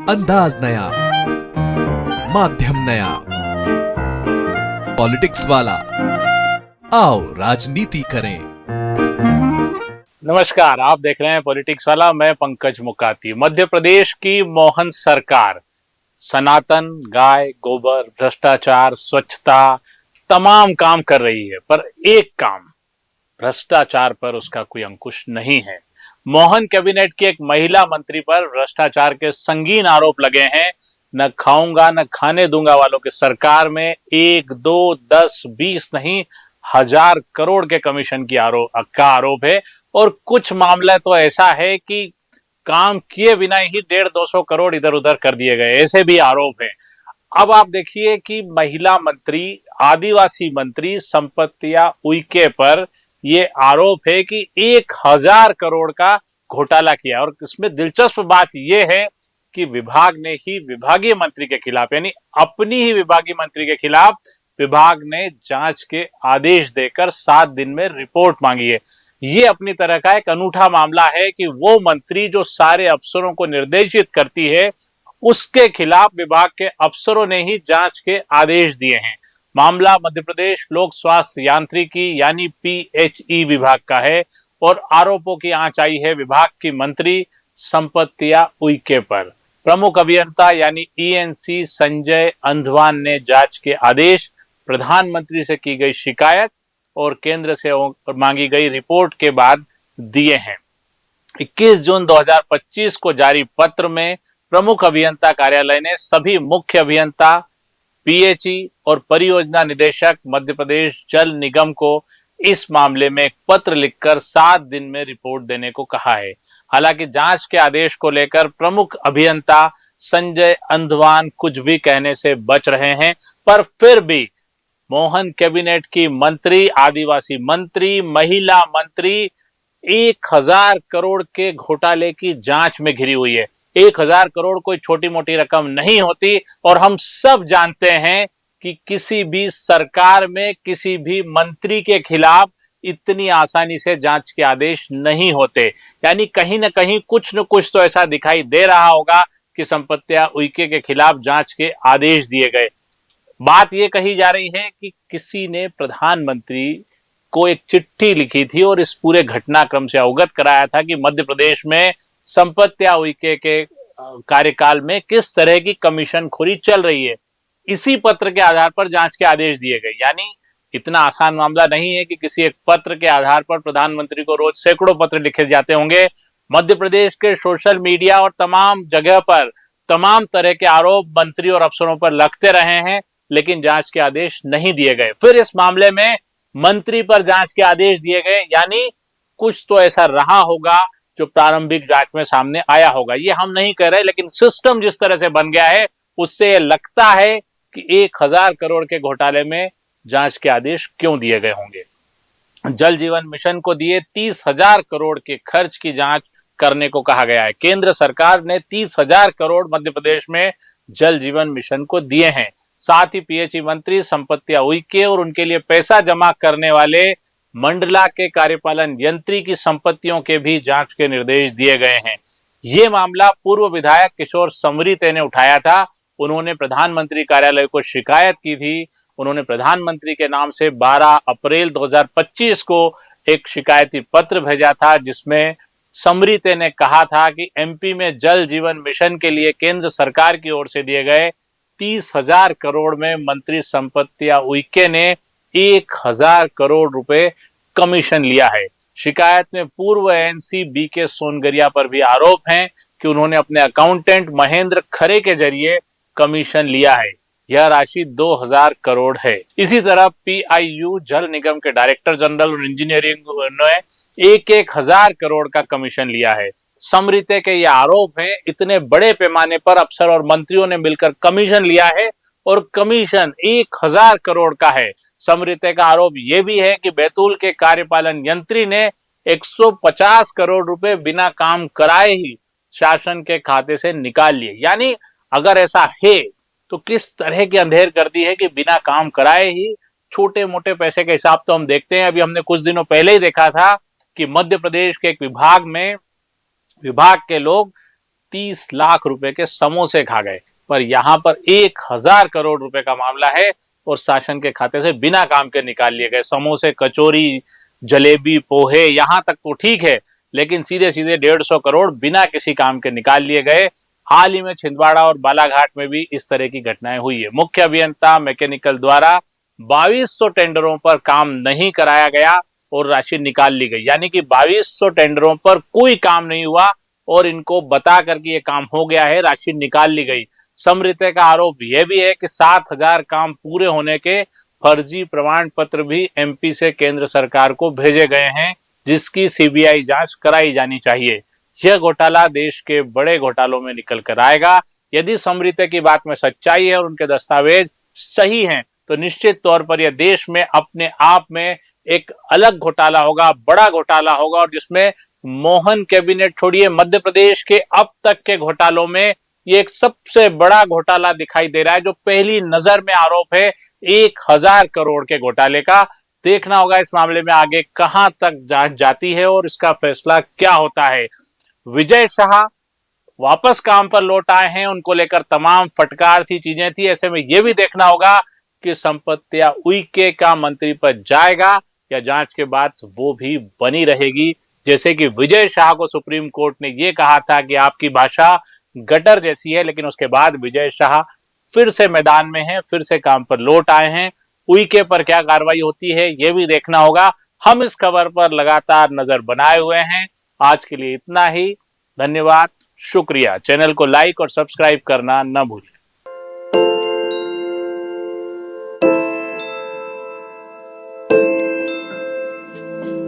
अंदाज नया, माध्यम नया, पॉलिटिक्स वाला, आओ राजनीति करें। नमस्कार, आप देख रहे हैं पॉलिटिक्स वाला। मैं पंकज मुकाती। मध्य प्रदेश की मोहन सरकार सनातन, गाय, गोबर, भ्रष्टाचार, स्वच्छता तमाम काम कर रही है, पर एक काम, भ्रष्टाचार पर उसका कोई अंकुश नहीं है। मोहन कैबिनेट की एक महिला मंत्री पर भ्रष्टाचार के संगीन आरोप लगे हैं। न खाऊंगा न खाने दूंगा वालों की सरकार में 1, 2, 10, 20 नहीं, 1000 करोड़ के कमीशन की आरोप है। और कुछ मामला तो ऐसा है कि काम किए बिना ही 150-200 करोड़ इधर उधर कर दिए गए, ऐसे भी आरोप हैं। अब आप देखिए कि महिला मंत्री, आदिवासी मंत्री संपत्तियां उइके पर ये आरोप है कि 1000 करोड़ का घोटाला किया। और इसमें दिलचस्प बात यह है कि विभाग ने ही विभागीय मंत्री के खिलाफ, यानी अपनी ही विभागीय मंत्री के खिलाफ विभाग ने जांच के आदेश देकर 7 दिन में रिपोर्ट मांगी है। ये अपनी तरह का एक अनूठा मामला है कि वो मंत्री जो सारे अफसरों को निर्देशित करती है, उसके खिलाफ विभाग के अफसरों ने ही जांच के आदेश दिए हैं। मामला मध्य प्रदेश लोक स्वास्थ्य यांत्रिकी यानी PHE विभाग का है और आरोपों की आंच आई है विभाग की मंत्री संपत्तियां उइके पर। प्रमुख अभियंता यानी ENC संजय अंधवान ने जांच के आदेश, प्रधानमंत्री से की गई शिकायत और केंद्र से मांगी गई रिपोर्ट के बाद दिए हैं। 21 जून 2025 को जारी पत्र में प्रमुख अभियंता कार्यालय ने सभी मुख्य अभियंता, PHE और परियोजना निदेशक मध्य प्रदेश जल निगम को इस मामले में एक पत्र लिखकर 7 दिन में रिपोर्ट देने को कहा है। हालांकि जांच के आदेश को लेकर प्रमुख अभियंता संजय अंधवान कुछ भी कहने से बच रहे हैं, पर फिर भी मोहन कैबिनेट की मंत्री, आदिवासी मंत्री, महिला मंत्री 1000 करोड़ के घोटाले की जांच में घिरी हुई है। 1000 करोड़ कोई छोटी मोटी रकम नहीं होती और हम सब जानते हैं कि किसी भी सरकार में किसी भी मंत्री के खिलाफ इतनी आसानी से जांच के आदेश नहीं होते। यानी कहीं ना कहीं कुछ न कुछ तो ऐसा दिखाई दे रहा होगा कि संपत्तियां उइके के खिलाफ जांच के आदेश दिए गए। बात यह कही जा रही है कि किसी ने प्रधानमंत्री को एक चिट्ठी लिखी थी और इस पूरे घटनाक्रम से अवगत कराया था कि मध्य प्रदेश में संपत्तियां उइके के कार्यकाल में किस तरह की कमीशनखोरी चल रही है। इसी पत्र के आधार पर जांच के आदेश दिए गए। यानी इतना आसान मामला नहीं है कि किसी एक पत्र के आधार पर प्रधानमंत्री को रोज सैकड़ों पत्र लिखे जाते होंगे। मध्य प्रदेश के सोशल मीडिया और तमाम जगह पर तमाम तरह के आरोप मंत्री और अफसरों पर लगते रहे हैं, लेकिन जांच के आदेश नहीं दिए गए। फिर इस मामले में मंत्री पर जांच के आदेश दिए गए, यानी कुछ तो ऐसा रहा होगा जो प्रारंभिक जांच में सामने आया होगा। ये हम नहीं कह रहे, लेकिन सिस्टम जिस तरह से बन गया है उससे लगता है कि 1000 करोड़ के घोटाले में जांच के आदेश क्यों दिए गए होंगे। जल जीवन मिशन को दिए 30,000 करोड़ के खर्च की जांच करने को कहा गया है। केंद्र सरकार ने 30,000 करोड़ मध्य प्रदेश में जल जीवन मिशन को दिए हैं। साथ ही PHE मंत्री संपत्तियां उइके और उनके लिए पैसा जमा करने वाले मंडला के कार्यपालन यंत्री की संपत्तियों के भी जांच के निर्देश दिए गए हैं। ये मामला पूर्व विधायक किशोर समरीते ने उठाया था। उन्होंने प्रधानमंत्री कार्यालय को शिकायत की थी। उन्होंने प्रधानमंत्री के नाम से 12 अप्रैल 2025 को एक शिकायती पत्र भेजा था, जिसमें समरीते ने कहा था कि MP में जल जीवन मिशन के लिए केंद्र सरकार की ओर से दिए गए 30,000 करोड़ में मंत्री संपत्तियां उइके ने 1000 करोड़ रुपए कमीशन लिया है। शिकायत में पूर्व ANC BK सोनगरिया पर भी आरोप हैं कि उन्होंने अपने अकाउंटेंट महेंद्र खरे के जरिए कमीशन लिया है। यह राशि 2000 करोड़ है। इसी तरह PIU जल निगम के डायरेक्टर जनरल और इंजीनियरिंग ने 1,000 करोड़ का कमीशन लिया है। समरीते के ये आरोप हैं, इतने बड़े पैमाने पर अफसर और मंत्रियों ने मिलकर कमीशन लिया है और कमीशन 1000 करोड़ का है। समरीते का आरोप यह भी है कि बैतूल के कार्यपालन यंत्री ने 150 करोड़ रुपए बिना काम कराए ही शासन के खाते से निकाल लिए। यानी अगर ऐसा है तो किस तरह की अंधेरगर्दी है कि बिना काम कराए ही छोटे मोटे पैसे के हिसाब तो हम देखते हैं। अभी हमने कुछ दिनों पहले ही देखा था कि मध्य प्रदेश के एक विभाग में विभाग के लोग 30 लाख रुपए के समोसे खा गए, पर यहां पर 1000 करोड़ रुपए का मामला है और शासन के खाते से बिना काम के निकाल लिए गए। समोसे, कचौरी, जलेबी, पोहे यहां तक तो ठीक है, लेकिन सीधे सीधे 150 करोड़ बिना किसी काम के निकाल लिए गए। हाल ही में छिंदवाड़ा और बालाघाट में भी इस तरह की घटनाएं हुई है। मुख्य अभियंता मैकेनिकल द्वारा 2200 टेंडरों पर काम नहीं कराया गया और राशि निकाल ली गई, यानी कि 2200 टेंडरों पर कोई काम नहीं हुआ और इनको बता करके ये काम हो गया है, राशि निकाल ली गई। समृत्य का आरोप यह भी है कि 7000 काम पूरे होने के फर्जी प्रमाण पत्र भी एमपी से केंद्र सरकार को भेजे गए हैं, जिसकी सीबीआई जांच कराई जानी चाहिए। यह घोटाला देश के बड़े घोटालों में निकल कर आएगा। यदि समृत्य की बात में सच्चाई है और उनके दस्तावेज सही हैं, तो निश्चित तौर पर यह देश में अपने आप में एक अलग घोटाला होगा, बड़ा घोटाला होगा, और जिसमें मोहन कैबिनेट छोड़िए, मध्य प्रदेश के अब तक के घोटालों में ये एक सबसे बड़ा घोटाला दिखाई दे रहा है, जो पहली नजर में आरोप है 1000 करोड़ के घोटाले का। देखना होगा इस मामले में आगे कहां तक जांच जाती है और इसका फैसला क्या होता है। विजय शाह वापस काम पर लौट आए हैं, उनको लेकर तमाम फटकार थी, चीजें थी। ऐसे में यह भी देखना होगा कि संपत्तियां उइके का मंत्री पद जाएगा या जांच के बाद वो भी बनी रहेगी। जैसे कि विजय शाह को सुप्रीम कोर्ट ने यह कहा था कि आपकी भाषा गटर जैसी है, लेकिन उसके बाद विजय शाह फिर से मैदान में हैं, फिर से काम पर लौट आए हैं। उइके पर क्या कार्रवाई होती है यह भी देखना होगा। हम इस खबर पर लगातार नजर बनाए हुए हैं। आज के लिए इतना ही। धन्यवाद, शुक्रिया। चैनल को लाइक और सब्सक्राइब करना न भूलें।